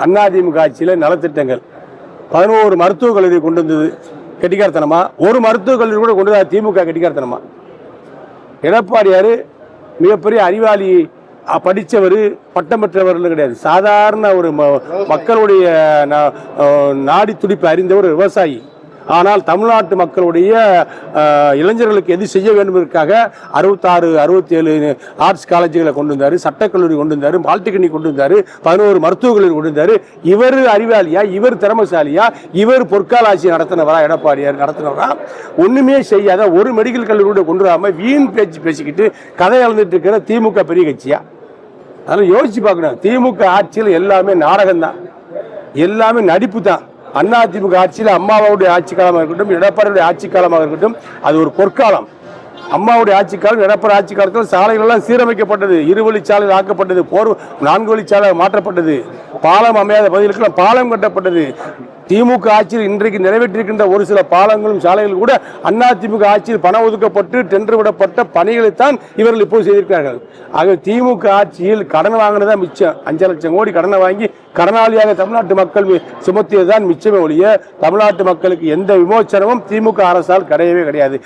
அதிமுக ஆட்சியில் நலத்திட்டங்கள் 11 மருத்துவக் கல்லூரி கொண்டு வந்தது கெட்டிக்காரத்தனமா. ஒரு மருத்துவக் கல்லூரி கூட கொண்டு வந்த திமுக கெட்டிக்காரத்தனமா. எடப்பாடியார் மிகப்பெரிய அறிவாளி, படித்தவர், பட்டம் பெற்றவர்கள் கிடையாது. சாதாரண ஒரு மக்களுடைய நாடி துடிப்பு அறிந்த ஒரு விவசாயி. ஆனால் தமிழ்நாட்டு மக்களுடைய இளைஞர்களுக்கு எது செய்ய வேண்டும் என்பதற்காக 66 67 ஆர்ட்ஸ் காலேஜுகளை கொண்டு வந்தார், சட்டக்கல்லூரி கொண்டு வந்தார், பாலிடெக்னிக் கொண்டு வந்தார், 11 மருத்துவக் கல்லூரி கொண்டு வந்தார். இவர் அறிவாளியா, இவர் திறமைசாலியா, இவர் பொற்கால ஆட்சி நடத்தினவரா? எடப்பாடியார் நடத்தினவரா? ஒண்ணுமே செய்யாத ஒரு மெடிக்கல் கல்லூரி கொண்டு வராம வீண் பேச்சு பேசிக்கிட்டு கதை எழுந்துட்டு இருக்கிற திமுக பெரிய கட்சியா? அதெல்லாம் யோசிச்சு பார்க்கணும். திமுக ஆட்சியில் எல்லாமே நாடகம் தான், எல்லாமே நடிப்பு தான். அதிமுக ஆட்சியில் அம்மாவுடைய ஆட்சி காலமாக இருக்கட்டும், எடப்பாடியுடைய ஆட்சி காலமாக இருக்கட்டும், அது ஒரு பொற்காலம். அம்மாவுடைய ஆட்சி காலம், எடப்பாடி ஆட்சி காலத்தில் சாலைகள் எல்லாம் சீரமைக்கப்பட்டது, இருவழிச்சாலை ஆக்கப்பட்டது, 4 வழிச்சாலை மாற்றப்பட்டது, பாலம் அமையாத பகுதிகளுக்கு பாலம் கட்டப்பட்டது. திமுக ஆட்சியில் இன்றைக்கு நிறைவேற்றிருக்கின்ற ஒரு சில பாலங்களும் சாலைகள் கூட அதிமுக ஆட்சியில் பணம் ஒதுக்கப்பட்டு டெண்டர் விடப்பட்ட பணிகளைத்தான் இவர்கள் இப்போது செய்திருக்கிறார்கள். ஆக திமுக ஆட்சியில் கடன் வாங்கினதான் மிச்சம். 5 லட்சம் கோடி கடனை வாங்கி கடனாளியாக தமிழ்நாட்டு மக்கள் சுமத்தியதுதான் மிச்சமே ஒழிய தமிழ்நாட்டு மக்களுக்கு எந்த விமோச்சனமும் திமுக அரசால் கிடையவே கிடையாது.